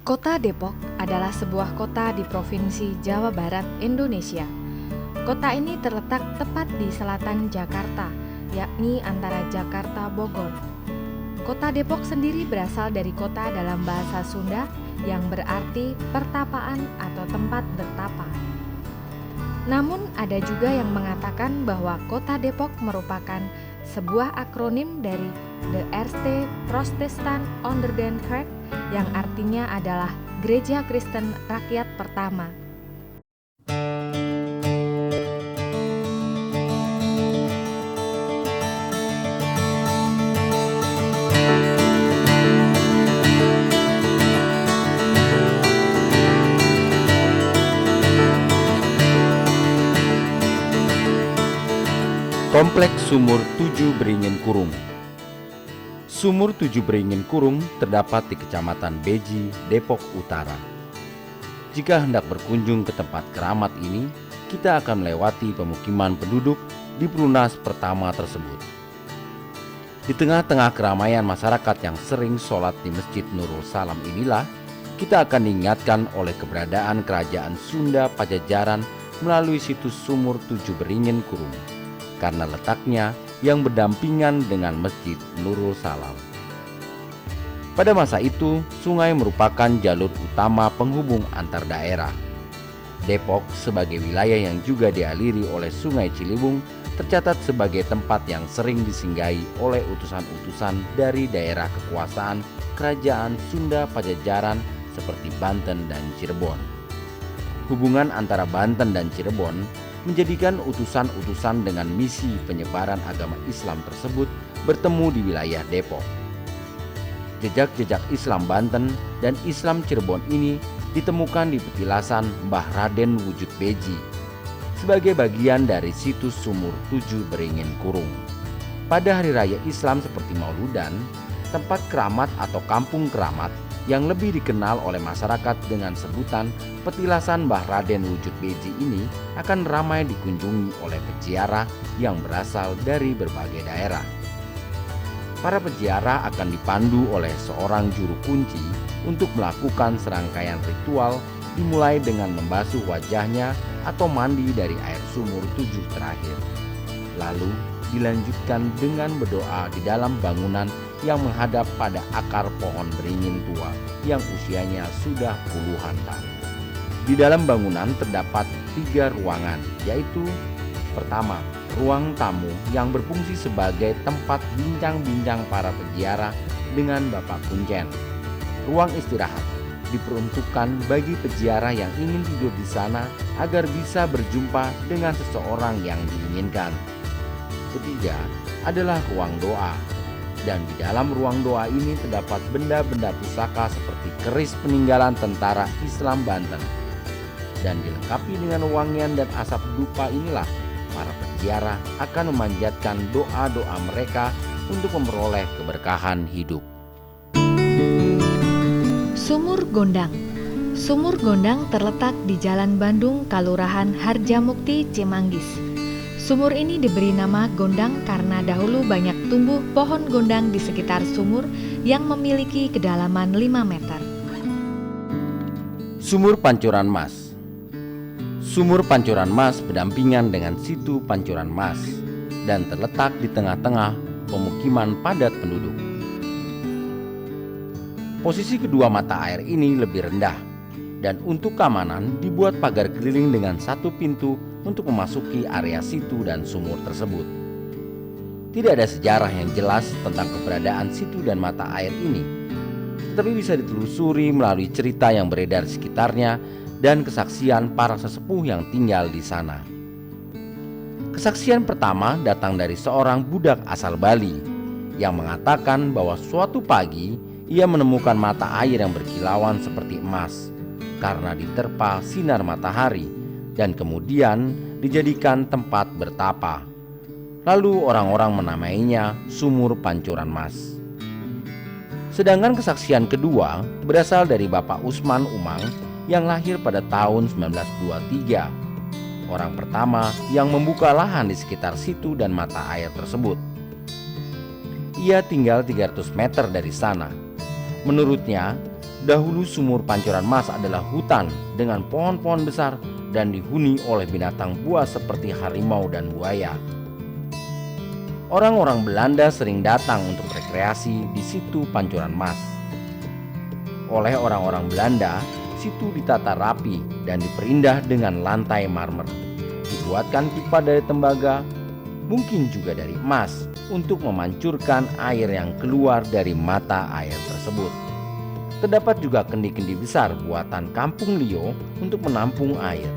Kota Depok adalah sebuah kota di Provinsi Jawa Barat, Indonesia. Kota ini terletak tepat di selatan Jakarta, yakni antara Jakarta Bogor. Kota Depok sendiri berasal dari kota dalam bahasa Sunda yang berarti pertapaan atau tempat bertapa. Namun ada juga yang mengatakan bahwa Kota Depok merupakan sebuah akronim dari The Eerste Protestant Onder den Kerk yang artinya adalah Gereja Kristen Rakyat Pertama. Kompleks Sumur Tujuh Beringin Kurung. Sumur Tujuh Beringin Kurung terdapat di Kecamatan Beji, Depok Utara. Jika hendak berkunjung ke tempat keramat ini, kita akan melewati pemukiman penduduk di pelunas pertama tersebut. Di tengah-tengah keramaian masyarakat yang sering sholat di Masjid Nurul Salam inilah, kita akan diingatkan oleh keberadaan Kerajaan Sunda Pajajaran melalui situs Sumur Tujuh Beringin Kurung, karena letaknya yang berdampingan dengan Masjid Nurul Salam. Pada masa itu, sungai merupakan jalur utama penghubung antar daerah. Depok sebagai wilayah yang juga dialiri oleh Sungai Ciliwung tercatat sebagai tempat yang sering disinggahi oleh utusan-utusan dari daerah kekuasaan Kerajaan Sunda Pajajaran seperti Banten dan Cirebon. Hubungan antara Banten dan Cirebon menjadikan utusan-utusan dengan misi penyebaran agama Islam tersebut bertemu di wilayah Depok. Jejak-jejak Islam Banten dan Islam Cirebon ini ditemukan di petilasan Mbah Raden Wujud Beji sebagai bagian dari situs Sumur Tujuh Beringin Kurung. Pada hari raya Islam seperti Mauludan, tempat keramat atau kampung keramat yang lebih dikenal oleh masyarakat dengan sebutan petilasan Mbah Raden Wujud Beji ini akan ramai dikunjungi oleh peziarah yang berasal dari berbagai daerah. Para peziarah akan dipandu oleh seorang juru kunci untuk melakukan serangkaian ritual, dimulai dengan membasuh wajahnya atau mandi dari air sumur tujuh terakhir. Lalu dilanjutkan dengan berdoa di dalam bangunan yang menghadap pada akar pohon beringin tua yang usianya sudah puluhan tahun. Di dalam bangunan terdapat 3 ruangan, yaitu pertama, ruang tamu yang berfungsi sebagai tempat bincang-bincang para peziarah dengan Bapak Kuncen. Ruang istirahat diperuntukkan bagi peziarah yang ingin tidur di sana agar bisa berjumpa dengan seseorang yang diinginkan. Ketiga adalah ruang doa, dan di dalam ruang doa ini terdapat benda-benda pusaka seperti keris peninggalan tentara Islam Banten. Dan dilengkapi dengan wangian dan asap dupa inilah para peziarah akan memanjatkan doa-doa mereka untuk memperoleh keberkahan hidup. Sumur Gondang. Sumur Gondang terletak di Jalan Bandung, Kalurahan Harjamukti, Cimanggis. Sumur ini diberi nama Gondang karena dahulu banyak tumbuh pohon gondang di sekitar sumur yang memiliki kedalaman 5 meter. Sumur Pancuran Mas. Sumur Pancuran Mas berdampingan dengan situ Pancuran Mas dan terletak di tengah-tengah pemukiman padat penduduk. Posisi kedua mata air ini lebih rendah, dan untuk keamanan dibuat pagar keliling dengan 1 pintu untuk memasuki area situ dan sumur tersebut. Tidak ada sejarah yang jelas tentang keberadaan situ dan mata air ini, tetapi bisa ditelusuri melalui cerita yang beredar di sekitarnya dan kesaksian para sesepuh yang tinggal di sana. Kesaksian pertama datang dari seorang budak asal Bali yang mengatakan bahwa suatu pagi ia menemukan mata air yang berkilauan seperti emas karena diterpa sinar matahari dan kemudian dijadikan tempat bertapa. Lalu orang-orang menamainya Sumur Pancuran Mas. Sedangkan kesaksian kedua berasal dari Bapak Usman Umang yang lahir pada tahun 1923. Orang pertama yang membuka lahan di sekitar situ dan mata air tersebut. Ia tinggal 300 meter dari sana. Menurutnya, Dahulu sumur Pancoran Mas adalah hutan dengan pohon-pohon besar dan dihuni oleh binatang buas seperti harimau dan buaya. Orang-orang Belanda sering datang untuk rekreasi di situ Pancoran Mas. Oleh orang-orang Belanda, situ ditata rapi dan diperindah dengan lantai marmer. Dibuatkan pipa dari tembaga, mungkin juga dari emas, untuk memancurkan air yang keluar dari mata air tersebut. Terdapat juga kendi-kendi besar buatan Kampung Lio untuk menampung air.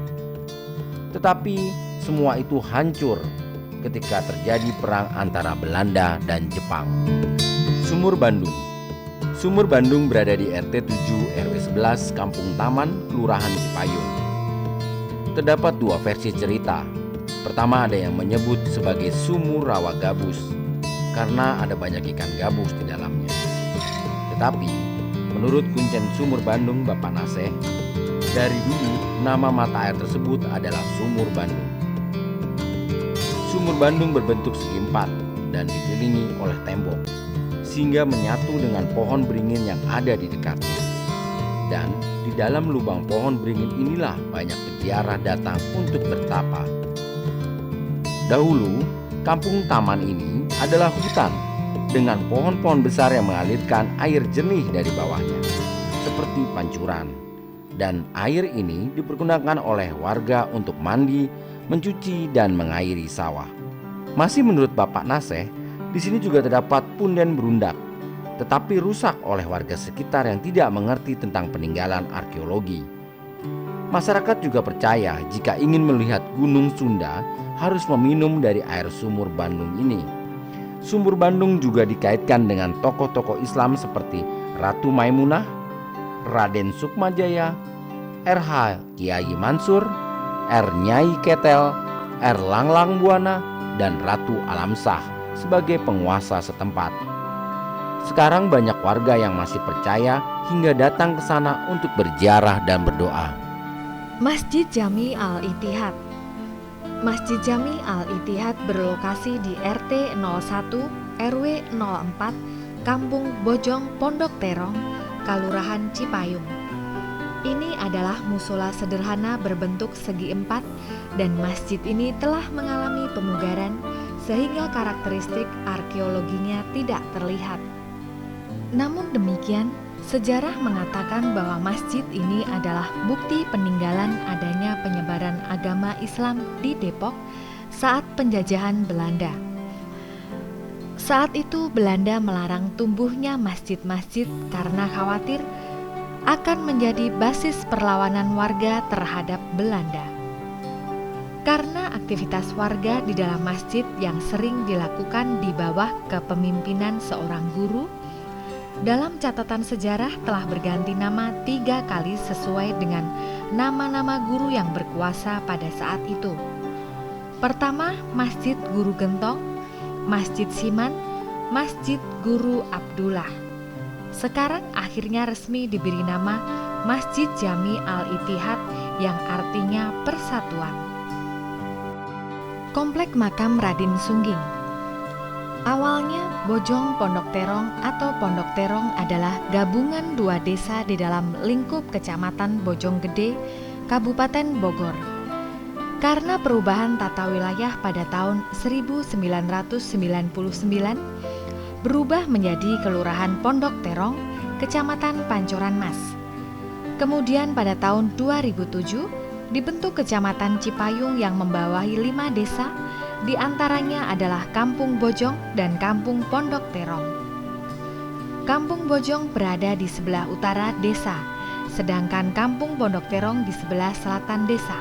Tetapi semua itu hancur ketika terjadi perang antara Belanda dan Jepang. Sumur Bandung. Sumur Bandung berada di RT 7 RW 11 Kampung Taman, Kelurahan Cipayung. Terdapat dua versi cerita. Pertama, ada yang menyebut sebagai sumur rawa gabus karena ada banyak ikan gabus di dalamnya. Tetapi menurut Kuncen Sumur Bandung Bapak Naseh, dari dulu nama mata air tersebut adalah Sumur Bandung. Sumur Bandung berbentuk segi empat dan dikelilingi oleh tembok, sehingga menyatu dengan pohon beringin yang ada di dekatnya. Dan di dalam lubang pohon beringin inilah banyak peziarah datang untuk bertapa. Dahulu, kampung taman ini adalah hutan dengan pohon-pohon besar yang mengalirkan air jernih dari bawahnya, seperti pancuran. Dan air ini dipergunakan oleh warga untuk mandi, mencuci, dan mengairi sawah. Masih menurut Bapak Naseh, di sini juga terdapat punden berundak, tetapi rusak oleh warga sekitar yang tidak mengerti tentang peninggalan arkeologi. Masyarakat juga percaya jika ingin melihat Gunung Sunda harus meminum dari air sumur Bandung ini. Sumur Bandung juga dikaitkan dengan tokoh-tokoh Islam seperti Ratu Maimunah, Raden Sukmajaya, R.H. Kiai Mansur, R. Nyai Ketel, R. Langlang Buana, dan Ratu Alamsah sebagai penguasa setempat. Sekarang banyak warga yang masih percaya hingga datang ke sana untuk berziarah dan berdoa. Masjid Jami Al-Ittihad. Masjid Jami Al-Ittihad berlokasi di RT 01 RW 04 Kampung Bojong Pondok Terong, Kelurahan Cipayung. Ini adalah musola sederhana berbentuk segi empat dan masjid ini telah mengalami pemugaran sehingga karakteristik arkeologinya tidak terlihat. Namun demikian, sejarah mengatakan bahwa masjid ini adalah bukti peninggalan adanya penyebaran agama Islam di Depok saat penjajahan Belanda. Saat itu Belanda melarang tumbuhnya masjid-masjid karena khawatir akan menjadi basis perlawanan warga terhadap Belanda. Karena aktivitas warga di dalam masjid yang sering dilakukan di bawah kepemimpinan seorang guru, dalam catatan sejarah telah berganti nama 3 kali sesuai dengan nama-nama guru yang berkuasa pada saat itu. Pertama, Masjid Guru Gentong, Masjid Siman, Masjid Guru Abdullah. Sekarang akhirnya resmi diberi nama Masjid Jami Al-Ittihad yang artinya persatuan. Komplek Makam Raden Sungging. Awalnya Bojong Pondok Terong atau Pondok Terong adalah gabungan 2 desa di dalam lingkup Kecamatan Bojonggede, Kabupaten Bogor. Karena perubahan tata wilayah pada tahun 1999, berubah menjadi Kelurahan Pondok Terong, Kecamatan Pancoran Mas. Kemudian pada tahun 2007 dibentuk Kecamatan Cipayung yang membawahi 5 desa, di antaranya adalah Kampung Bojong dan Kampung Pondok Terong. Kampung Bojong berada di sebelah utara desa, sedangkan Kampung Pondok Terong di sebelah selatan desa.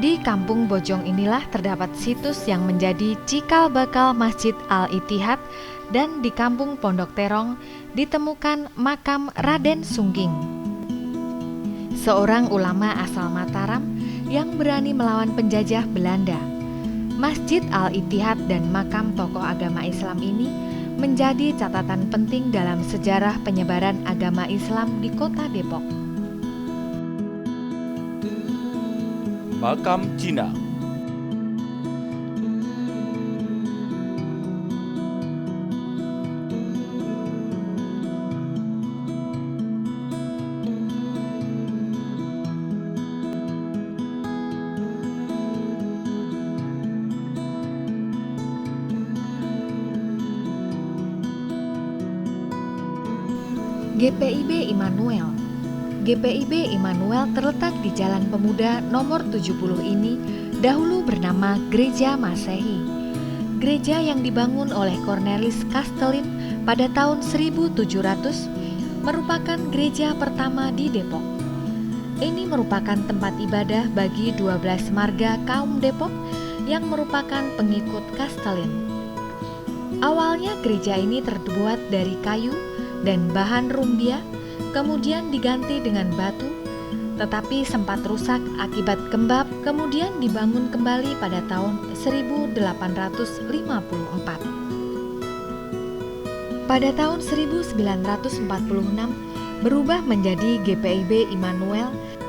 Di Kampung Bojong inilah terdapat situs yang menjadi cikal bakal Masjid Al-Ittihad, dan di Kampung Pondok Terong ditemukan makam Raden Sungging, seorang ulama asal Mataram yang berani melawan penjajah Belanda. Masjid Al-Ittihad dan makam tokoh agama Islam ini menjadi catatan penting dalam sejarah penyebaran agama Islam di kota Depok. Makam Cina. GPIB Immanuel. GPIB Immanuel terletak di Jalan Pemuda nomor 70 ini dahulu bernama Gereja Masehi. Gereja yang dibangun oleh Cornelis Castelin pada tahun 1700 merupakan gereja pertama di Depok. Ini merupakan tempat ibadah bagi 12 marga kaum Depok yang merupakan pengikut Castelin. Awalnya gereja ini terbuat dari kayu dan bahan rumbia, kemudian diganti dengan batu, tetapi sempat rusak akibat gembap, kemudian dibangun kembali pada tahun 1854. Pada tahun 1946 berubah menjadi GPIB Immanuel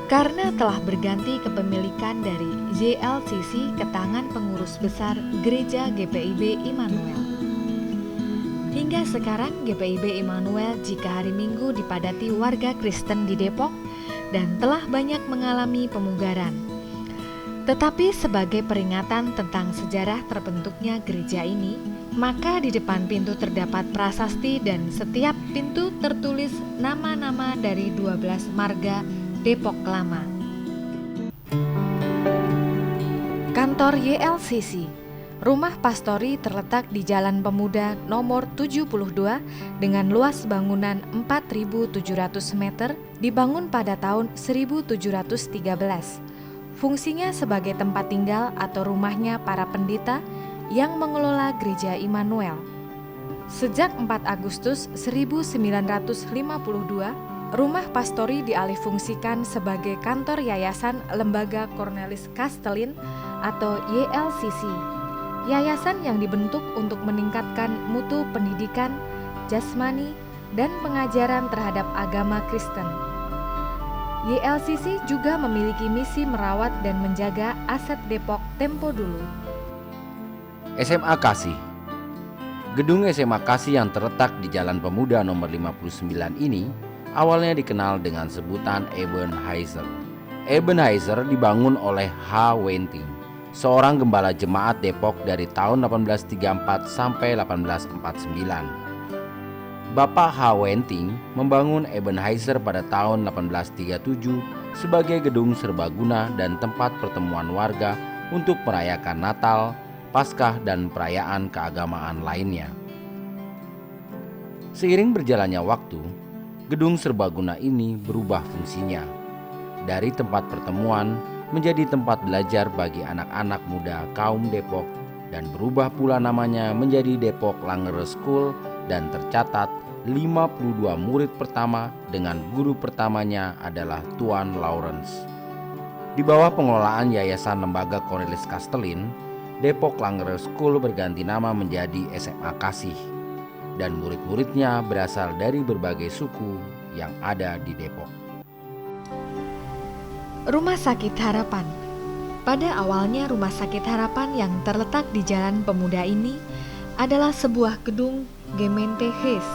karena telah berganti kepemilikan dari JLCC ke tangan pengurus besar Gereja GPIB Immanuel. Hingga sekarang GPIB Immanuel jika hari Minggu dipadati warga Kristen di Depok dan telah banyak mengalami pemugaran. Tetapi sebagai peringatan tentang sejarah terbentuknya gereja ini, maka di depan pintu terdapat prasasti dan setiap pintu tertulis nama-nama dari 12 marga Depok Lama. Kantor YLCC. Rumah Pastori terletak di Jalan Pemuda nomor 72 dengan luas bangunan 4.700 meter, dibangun pada tahun 1713. Fungsinya sebagai tempat tinggal atau rumahnya para pendeta yang mengelola Gereja Immanuel. Sejak 4 Agustus 1952, Rumah Pastori dialihfungsikan sebagai kantor Yayasan Lembaga Cornelis Castelin atau YLCC. Yayasan yang dibentuk untuk meningkatkan mutu pendidikan, jasmani, dan pengajaran terhadap agama Kristen. YLCC juga memiliki misi merawat dan menjaga aset Depok tempo dulu. SMA Kasih. Gedung SMA Kasih yang terletak di Jalan Pemuda nomor 59 ini awalnya dikenal dengan sebutan Ebenezer. Ebenezer dibangun oleh H. Wenting, seorang gembala jemaat Depok dari tahun 1834 sampai 1849. Bapak H. Wenting membangun Ebenezer pada tahun 1837 sebagai gedung serbaguna dan tempat pertemuan warga untuk merayakan Natal, Paskah, dan perayaan keagamaan lainnya. Seiring berjalannya waktu, gedung serbaguna ini berubah fungsinya dari tempat pertemuan menjadi tempat belajar bagi anak-anak muda kaum Depok dan berubah pula namanya menjadi Depok Langere School dan tercatat 52 murid pertama dengan guru pertamanya adalah Tuan Lawrence. Di bawah pengelolaan Yayasan Lembaga Cornelis Castelin, Depok Langere School berganti nama menjadi SMA Kasih dan murid-muridnya berasal dari berbagai suku yang ada di Depok. Rumah Sakit Harapan. Pada awalnya Rumah Sakit Harapan yang terletak di Jalan Pemuda ini adalah sebuah gedung Gemeente-Huis.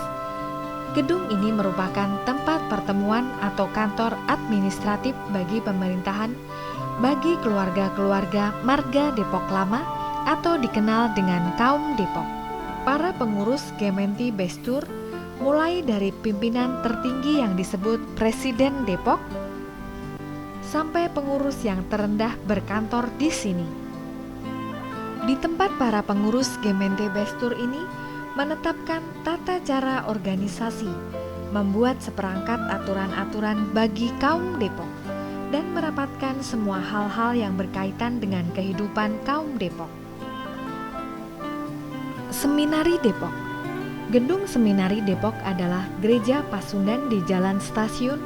Gedung ini merupakan tempat pertemuan atau kantor administratif bagi pemerintahan bagi keluarga-keluarga marga Depok Lama atau dikenal dengan kaum Depok. Para pengurus Gemeente Bestur mulai dari pimpinan tertinggi yang disebut Presiden Depok sampai pengurus yang terendah berkantor di sini. Di tempat para pengurus Gemeente Bestur ini menetapkan tata cara organisasi, membuat seperangkat aturan-aturan bagi kaum Depok, dan merapatkan semua hal-hal yang berkaitan dengan kehidupan kaum Depok. Seminari Depok. Gedung Seminari Depok adalah gereja Pasundan di Jalan Stasiun,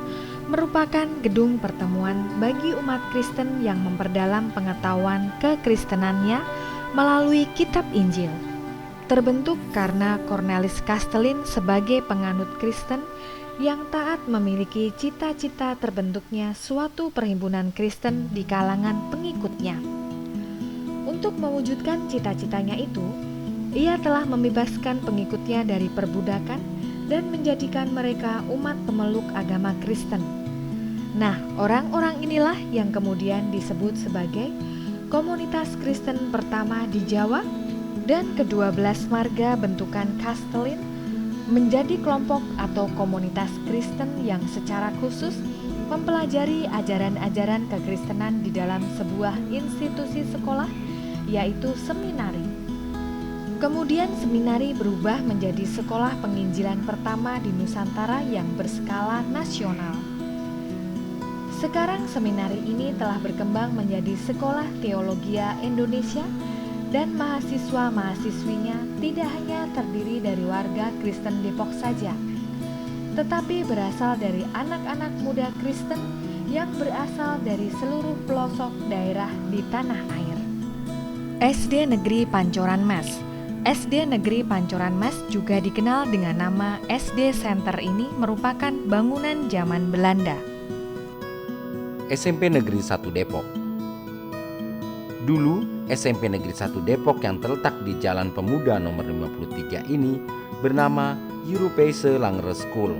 merupakan gedung pertemuan bagi umat Kristen yang memperdalam pengetahuan kekristenannya melalui kitab Injil. Terbentuk karena Cornelis Castelin sebagai penganut Kristen yang taat memiliki cita-cita terbentuknya suatu perhimpunan Kristen di kalangan pengikutnya. Untuk mewujudkan cita-citanya itu, ia telah membebaskan pengikutnya dari perbudakan dan menjadikan mereka umat pemeluk agama Kristen. Nah, orang-orang inilah yang kemudian disebut sebagai komunitas Kristen pertama di Jawa dan ke-12 marga bentukan Castelin menjadi kelompok atau komunitas Kristen yang secara khusus mempelajari ajaran-ajaran kekristenan di dalam sebuah institusi sekolah, yaitu seminari. Kemudian seminari berubah menjadi sekolah penginjilan pertama di Nusantara yang berskala nasional. Sekarang seminari ini telah berkembang menjadi Sekolah Teologia Indonesia dan mahasiswa-mahasiswinya tidak hanya terdiri dari warga Kristen Depok saja, tetapi berasal dari anak-anak muda Kristen yang berasal dari seluruh pelosok daerah di tanah air. SD Negeri Pancoran Mas. SD Negeri Pancoran Mas juga dikenal dengan nama SD Center ini merupakan bangunan zaman Belanda. SMP Negeri 1 Depok. Dulu, SMP Negeri 1 Depok yang terletak di Jalan Pemuda nomor 53 ini bernama Europäische Langere School.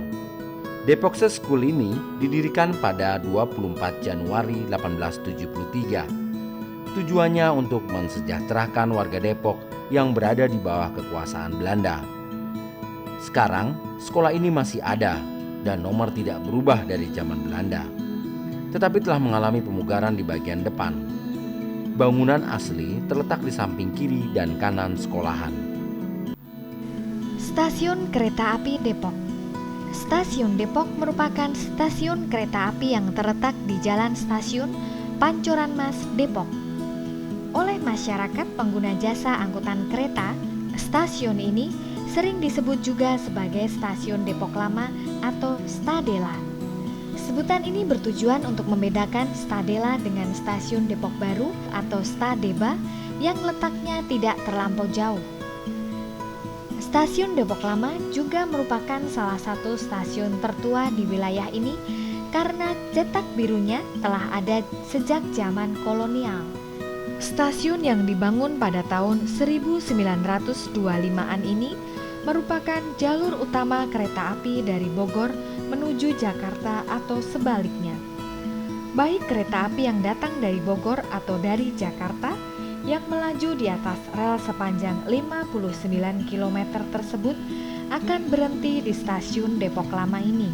Depokse School ini didirikan pada 24 Januari 1873. Tujuannya untuk mensejahterakan warga Depok yang berada di bawah kekuasaan Belanda. Sekarang, sekolah ini masih ada dan nomor tidak berubah dari zaman Belanda, tetapi telah mengalami pemugaran di bagian depan. Bangunan asli terletak di samping kiri dan kanan sekolahan. Stasiun Kereta Api Depok. Stasiun Depok merupakan stasiun kereta api yang terletak di Jalan Stasiun Pancoran Mas, Depok. Oleh masyarakat pengguna jasa angkutan kereta, stasiun ini sering disebut juga sebagai Stasiun Depok Lama atau Stadela. Sebutan ini bertujuan untuk membedakan Stadela dengan Stasiun Depok Baru atau Stadeba yang letaknya tidak terlampau jauh. Stasiun Depok Lama juga merupakan salah satu stasiun tertua di wilayah ini karena cetak birunya telah ada sejak zaman kolonial. Stasiun yang dibangun pada tahun 1925-an ini merupakan jalur utama kereta api dari Bogor menuju Jakarta atau sebaliknya. Baik kereta api yang datang dari Bogor atau dari Jakarta yang melaju di atas rel sepanjang 59 km tersebut akan berhenti di stasiun Depok Lama ini.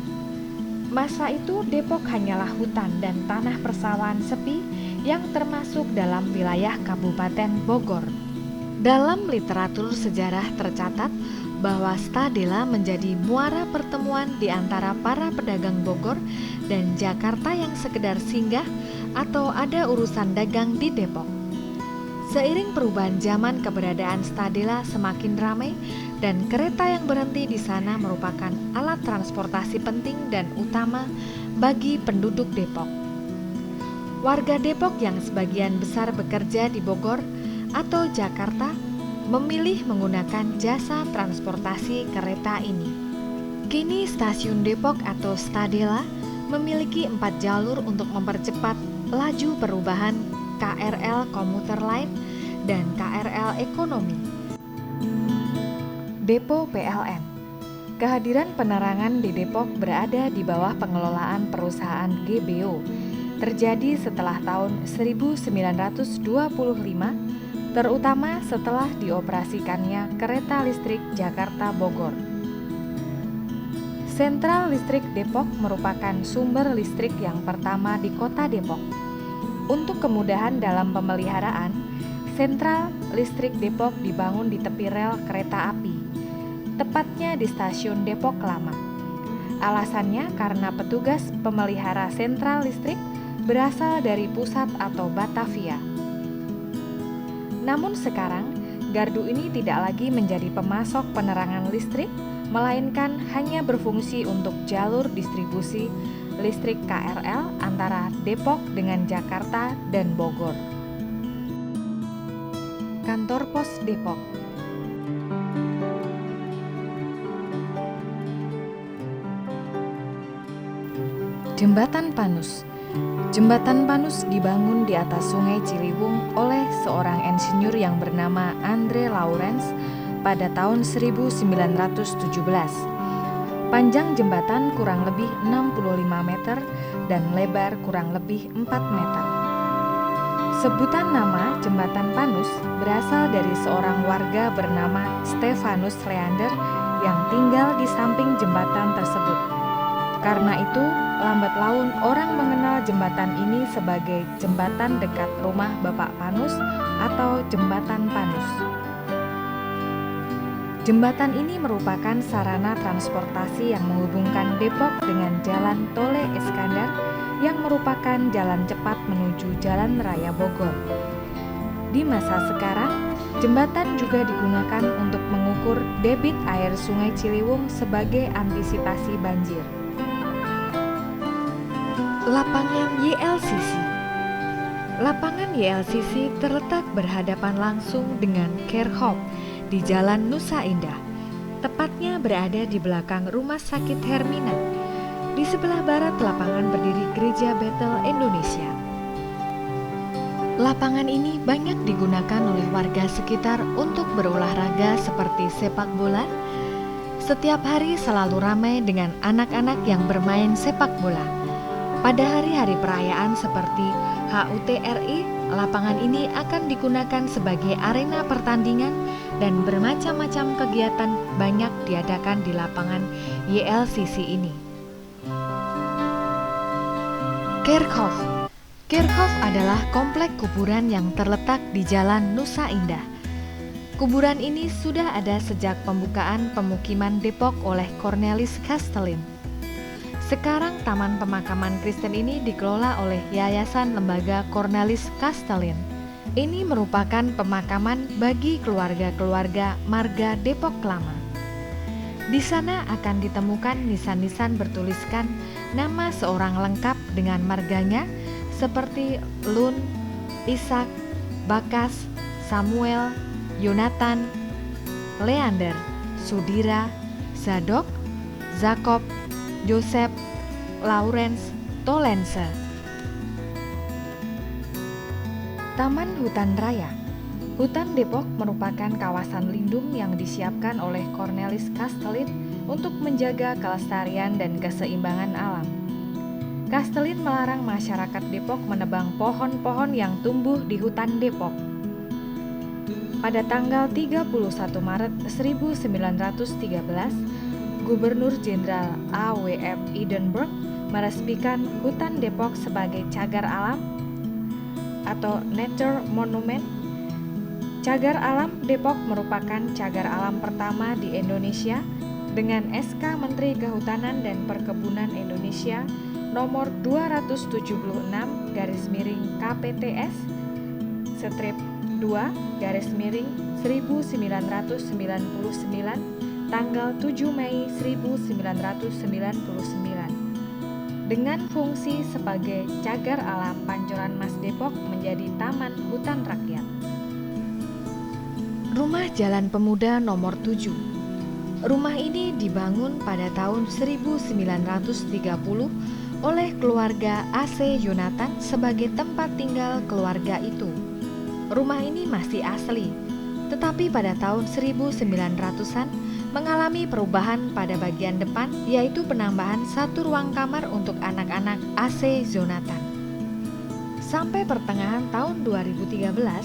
Masa itu Depok hanyalah hutan dan tanah persawahan sepi yang termasuk dalam wilayah Kabupaten Bogor. Dalam literatur sejarah tercatat bahwa Stadela menjadi muara pertemuan di antara para pedagang Bogor dan Jakarta yang sekedar singgah atau ada urusan dagang di Depok. Seiring perubahan zaman, keberadaan Stadela semakin ramai dan kereta yang berhenti di sana merupakan alat transportasi penting dan utama bagi penduduk Depok. Warga Depok yang sebagian besar bekerja di Bogor atau Jakarta memilih menggunakan jasa transportasi kereta ini. Kini stasiun Depok atau Stadela memiliki 4 jalur untuk mempercepat laju perubahan KRL komuter lain dan KRL ekonomi. Depo PLN. Kehadiran penerangan di Depok berada di bawah pengelolaan perusahaan GBO. Terjadi setelah tahun 1925, terutama setelah dioperasikannya kereta listrik Jakarta Bogor. Sentral Listrik Depok merupakan sumber listrik yang pertama di kota Depok. Untuk kemudahan dalam pemeliharaan, Sentral Listrik Depok dibangun di tepi rel kereta api, tepatnya di stasiun Depok Lama. Alasannya karena petugas pemelihara sentral listrik berasal dari pusat atau Batavia. Namun sekarang, gardu ini tidak lagi menjadi pemasok penerangan listrik, melainkan hanya berfungsi untuk jalur distribusi listrik KRL antara Depok dengan Jakarta dan Bogor. Kantor Pos Depok. Jembatan Panus. Jembatan Panus dibangun di atas Sungai Ciliwung oleh seorang insinyur yang bernama Andre Lawrence pada tahun 1917. Panjang jembatan kurang lebih 65 meter dan lebar kurang lebih 4 meter. Sebutan nama Jembatan Panus berasal dari seorang warga bernama Stefanus Leander yang tinggal di samping jembatan tersebut. Karena itu, lambat laun orang mengenal jembatan ini sebagai jembatan dekat rumah Bapak Panus atau Jembatan Panus. Jembatan ini merupakan sarana transportasi yang menghubungkan Depok dengan Jalan Tole Iskandar yang merupakan jalan cepat menuju Jalan Raya Bogor. Di masa sekarang, jembatan juga digunakan untuk mengukur debit air Sungai Ciliwung sebagai antisipasi banjir. Lapangan YLCC. Lapangan YLCC terletak berhadapan langsung dengan Kerkhof di Jalan Nusa Indah. Tepatnya berada di belakang Rumah Sakit Hermina. Di sebelah barat lapangan berdiri Gereja Bethel Indonesia. Lapangan ini banyak digunakan oleh warga sekitar untuk berolahraga seperti sepak bola. Setiap hari selalu ramai dengan anak-anak yang bermain sepak bola. Pada hari-hari perayaan seperti HUT RI, lapangan ini akan digunakan sebagai arena pertandingan dan bermacam-macam kegiatan banyak diadakan di lapangan YLCC ini. Kerkhof. Kerkhof adalah komplek kuburan yang terletak di Jalan Nusa Indah. Kuburan ini sudah ada sejak pembukaan pemukiman Depok oleh Cornelis Kastelin. Sekarang Taman Pemakaman Kristen ini dikelola oleh Yayasan Lembaga Cornelis Kastelin. Ini merupakan pemakaman bagi keluarga-keluarga marga Depok Lama. Di sana akan ditemukan nisan-nisan bertuliskan nama seorang lengkap dengan marganya seperti Lun, Ishak, Bakas, Samuel, Yonatan, Leander, Sudira, Zadok, Zakob, Joseph, Lawrence, Tolense. Taman Hutan Raya. Hutan Depok merupakan kawasan lindung yang disiapkan oleh Cornelis Kastelin untuk menjaga kelestarian dan keseimbangan alam. Kastelin melarang masyarakat Depok menebang pohon-pohon yang tumbuh di hutan Depok. Pada tanggal 31 Maret 1913, Gubernur Jenderal A.W.F. Edinburgh meresmikan hutan Depok sebagai cagar alam atau Nature Monument. Cagar alam Depok merupakan cagar alam pertama di Indonesia dengan SK Menteri Kehutanan dan Perkebunan Indonesia nomor 276/KPTS /2/1999 tanggal 7 Mei 1999 dengan fungsi sebagai cagar alam Pancoran Mas Depok menjadi Taman Hutan Rakyat. Rumah Jalan Pemuda nomor 7. Rumah ini dibangun pada tahun 1930 oleh keluarga A.C. Yonatan sebagai tempat tinggal keluarga itu. Rumah ini masih asli, tetapi pada tahun 1900-an mengalami perubahan pada bagian depan, yaitu penambahan satu ruang kamar untuk anak-anak A.C. Yonatan. Sampai pertengahan tahun 2013,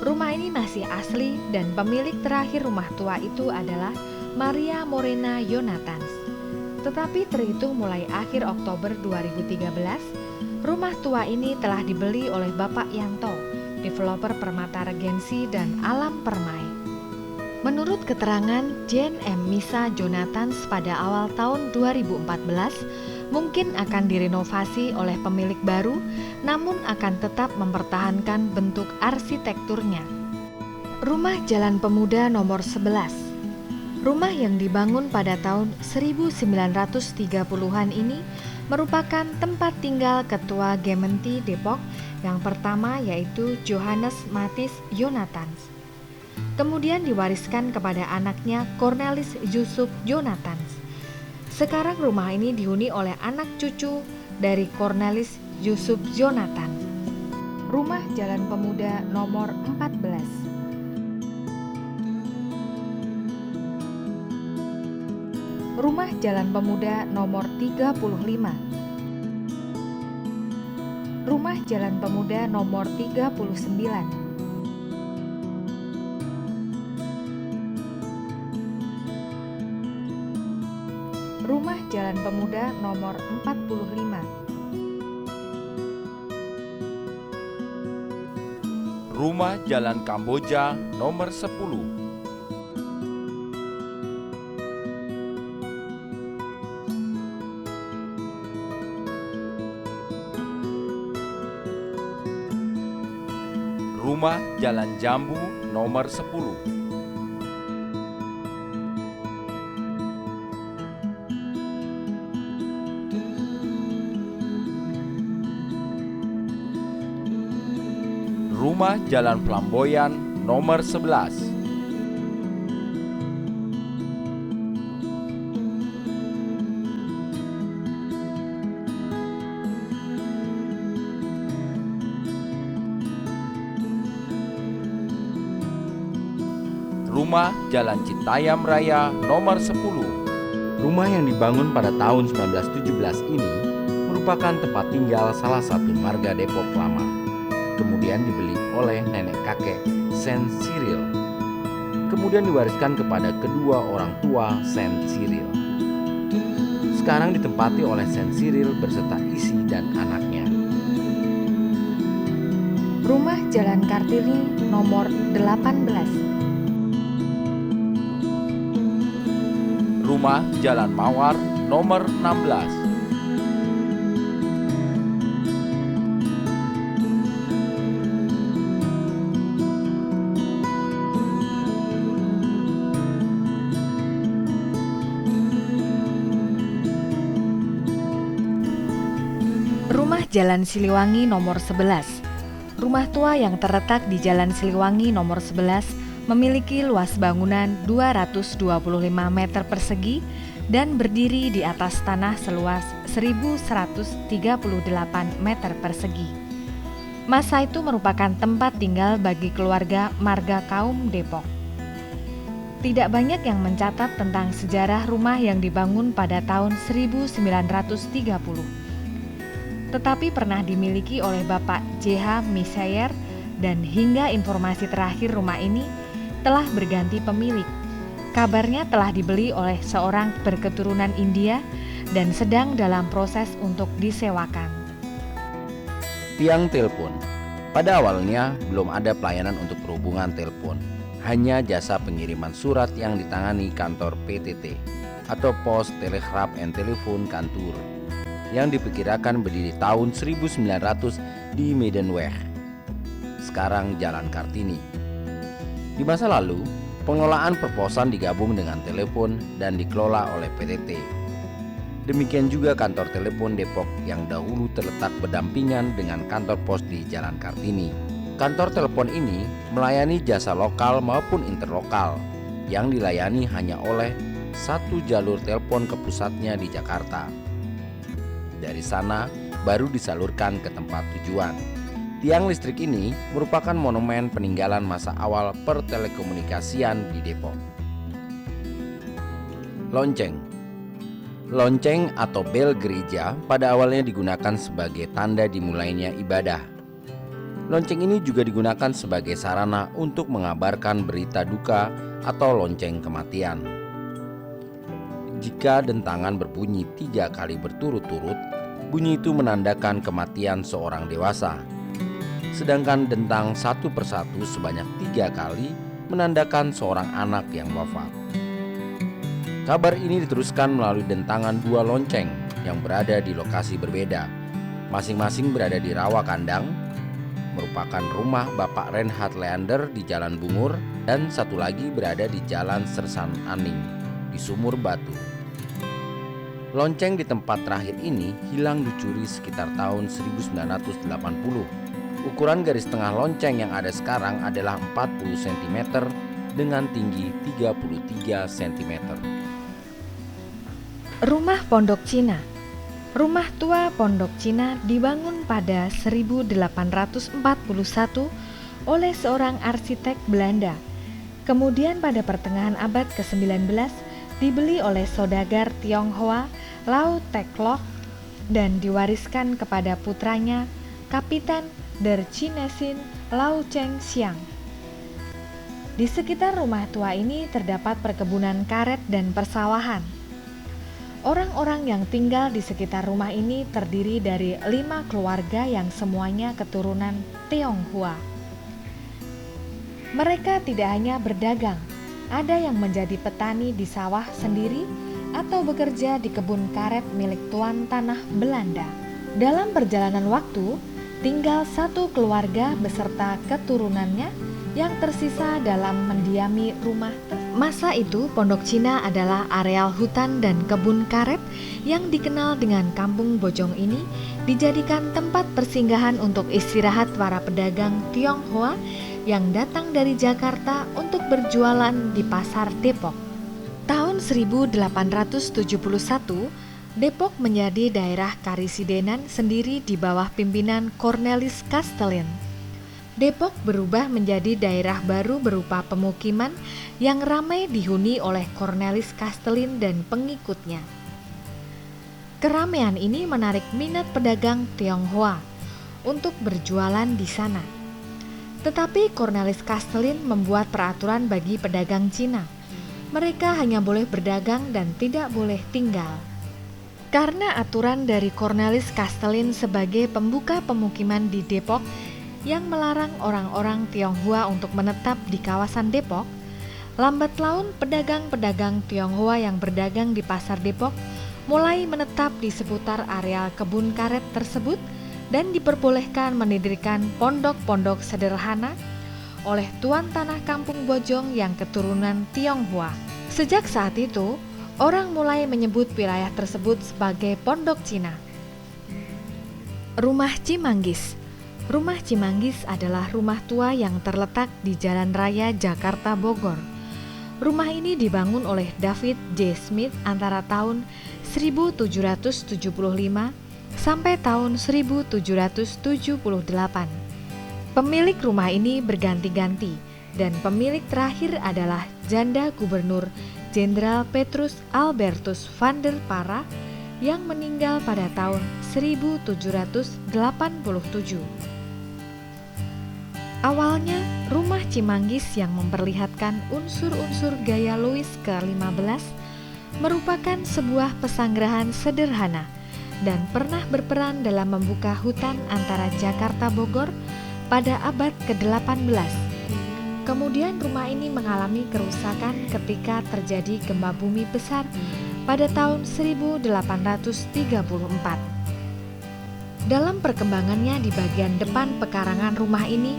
rumah ini masih asli dan pemilik terakhir rumah tua itu adalah Maria Morena Yonatan. Tetapi terhitung mulai akhir Oktober 2013, rumah tua ini telah dibeli oleh Bapak Yanto, developer Permata Regensi dan Alam Permai. Menurut keterangan Jane M. Misa Jonathan pada awal tahun 2014, mungkin akan direnovasi oleh pemilik baru, namun akan tetap mempertahankan bentuk arsitekturnya. Rumah Jalan Pemuda nomor 11. Rumah yang dibangun pada tahun 1930-an ini merupakan tempat tinggal Ketua Gementi Depok yang pertama, yaitu Johannes Matis Yonatan. Kemudian diwariskan kepada anaknya Cornelis Yusuf Yonatan. Sekarang rumah ini dihuni oleh anak cucu dari Cornelis Yusuf Yonatan. Rumah Jalan Pemuda nomor 14. Rumah Jalan Pemuda nomor 35. Rumah Jalan Pemuda nomor 39. Jalan Pemuda nomor 45. Rumah Jalan Kamboja nomor 10. Rumah Jalan Jambu nomor 10. Rumah Jalan Flamboyan nomor 11. Rumah Jalan Citayam Raya nomor 10. Rumah yang dibangun pada tahun 1917 ini merupakan tempat tinggal salah satu marga Depok lama. Kemudian dibeli oleh nenek kakek Saint Cyril. Kemudian diwariskan kepada kedua orang tua Saint Cyril. Sekarang ditempati oleh Saint Cyril beserta istri dan anaknya. Rumah Jalan Kartini nomor 18. Rumah Jalan Mawar nomor 16. Rumah Jalan Siliwangi nomor 11. Rumah tua yang terletak di Jalan Siliwangi nomor 11 memiliki luas bangunan 225 meter persegi dan berdiri di atas tanah seluas 1.138 meter persegi. Masa itu merupakan tempat tinggal bagi keluarga marga kaum Depok. Tidak banyak yang mencatat tentang sejarah rumah yang dibangun pada tahun 1930. Tetapi pernah dimiliki oleh Bapak J.H. Misayer dan hingga informasi terakhir rumah ini telah berganti pemilik. Kabarnya telah dibeli oleh seorang berketurunan India dan sedang dalam proses untuk disewakan. Tiang telepon. Pada awalnya belum ada pelayanan untuk perhubungan telepon, hanya jasa pengiriman surat yang ditangani kantor PTT atau Pos Telegraf and Telepon Kantor, yang diperkirakan berdiri tahun 1900 di Medanweg, sekarang Jalan Kartini. Di masa lalu, pengelolaan perposan digabung dengan telepon dan dikelola oleh PTT. Demikian juga kantor telepon Depok yang dahulu terletak berdampingan dengan kantor pos di Jalan Kartini. Kantor telepon ini melayani jasa lokal maupun interlokal yang dilayani hanya oleh satu jalur telepon ke pusatnya di Jakarta. Dari sana baru disalurkan ke tempat tujuan. Tiang listrik ini merupakan monumen peninggalan masa awal pertelekomunikasian di Depok. Lonceng. Lonceng atau bel gereja pada awalnya digunakan sebagai tanda dimulainya ibadah. Lonceng ini juga digunakan sebagai sarana untuk mengabarkan berita duka atau lonceng kematian. Jika dentangan berbunyi 3 kali berturut-turut, bunyi itu menandakan kematian seorang dewasa. Sedangkan dentang satu persatu sebanyak 3 kali menandakan seorang anak yang wafat. Kabar ini diteruskan melalui dentangan 2 lonceng yang berada di lokasi berbeda. Masing-masing berada di Rawa Kandang, merupakan rumah Bapak Renhard Leander di Jalan Bungur, dan satu lagi berada di Jalan Sersan Aning di Sumur Batu. Lonceng di tempat terakhir ini hilang dicuri sekitar tahun 1980. Ukuran garis tengah lonceng yang ada sekarang adalah 40 cm dengan tinggi 33 cm. Rumah Pondok Cina. Rumah tua Pondok Cina dibangun pada 1841 oleh seorang arsitek Belanda. Kemudian pada pertengahan abad ke-19 dibeli oleh saudagar Tionghoa Lau Tek Lok dan diwariskan kepada putranya Kapitan Der Chinesin Lau Cheng Xiang. Di sekitar rumah tua ini terdapat perkebunan karet dan persawahan. Orang-orang yang tinggal di sekitar rumah ini terdiri dari 5 keluarga yang semuanya keturunan Tionghoa. Mereka tidak hanya berdagang, ada yang menjadi petani di sawah sendiri atau bekerja di kebun karet milik tuan tanah Belanda. Dalam perjalanan waktu, tinggal 1 keluarga beserta keturunannya yang tersisa dalam mendiami rumah. Masa itu, Pondok Cina adalah areal hutan dan kebun karet yang dikenal dengan Kampung Bojong ini dijadikan tempat persinggahan untuk istirahat para pedagang Tionghoa yang datang dari Jakarta untuk berjualan di Pasar Depok. Tahun 1871, Depok menjadi daerah karisidenan sendiri di bawah pimpinan Cornelis Castelin. Depok berubah menjadi daerah baru berupa pemukiman yang ramai dihuni oleh Cornelis Castelin dan pengikutnya. Keramaian ini menarik minat pedagang Tionghoa untuk berjualan di sana. Tetapi Cornelis Castelin membuat peraturan bagi pedagang Cina. Mereka hanya boleh berdagang dan tidak boleh tinggal. Karena aturan dari Cornelis Castelin sebagai pembuka pemukiman di Depok yang melarang orang-orang Tionghoa untuk menetap di kawasan Depok, lambat laun pedagang-pedagang Tionghoa yang berdagang di Pasar Depok mulai menetap di seputar areal kebun karet tersebut dan diperbolehkan mendirikan pondok-pondok sederhana oleh tuan tanah Kampung Bojong yang keturunan Tionghoa. Sejak saat itu, orang mulai menyebut wilayah tersebut sebagai Pondok Cina. Rumah Cimanggis. Rumah Cimanggis adalah rumah tua yang terletak di Jalan Raya Jakarta Bogor. Rumah ini dibangun oleh David J. Smith antara tahun 1775 sampai tahun 1778. Pemilik rumah ini berganti-ganti dan pemilik terakhir adalah janda Gubernur Jenderal Petrus Albertus van der Para yang meninggal pada tahun 1787. Awalnya, rumah Cimanggis yang memperlihatkan unsur-unsur gaya Louis ke-15 merupakan sebuah pesanggerahan sederhana dan pernah berperan dalam membuka hutan antara Jakarta Bogor pada abad ke-18. Kemudian rumah ini mengalami kerusakan ketika terjadi gempa bumi besar pada tahun 1834. Dalam perkembangannya di bagian depan pekarangan rumah ini,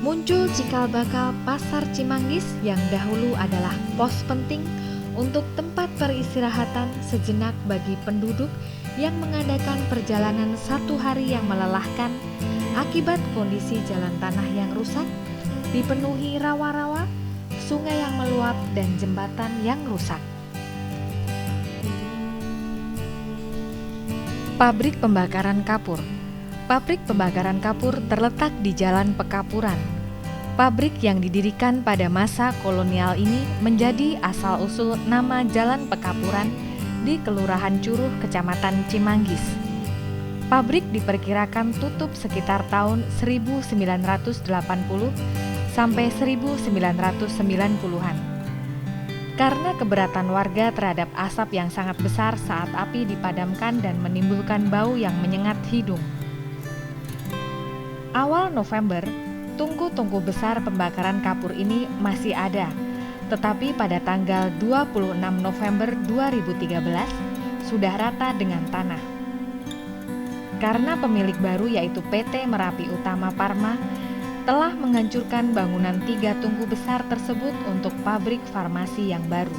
muncul cikal bakal Pasar Cimanggis yang dahulu adalah pos penting untuk tempat peristirahatan sejenak bagi penduduk yang mengadakan perjalanan 1 hari yang melelahkan akibat kondisi jalan tanah yang rusak, dipenuhi rawa-rawa, sungai yang meluap, dan jembatan yang rusak. Pabrik pembakaran kapur. Pabrik pembakaran kapur terletak di Jalan Pekapuran. Pabrik yang didirikan pada masa kolonial ini menjadi asal-usul nama Jalan Pekapuran di Kelurahan Curuh, Kecamatan Cimanggis. Pabrik diperkirakan tutup sekitar tahun 1980 sampai 1990-an. Karena keberatan warga terhadap asap yang sangat besar saat api dipadamkan dan menimbulkan bau yang menyengat hidung. Awal November, tungku-tungku besar pembakaran kapur ini masih ada, tetapi pada tanggal 26 November 2013 sudah rata dengan tanah. Karena pemilik baru yaitu PT Merapi Utama Parma telah menghancurkan bangunan 3 tungku besar tersebut untuk pabrik farmasi yang baru.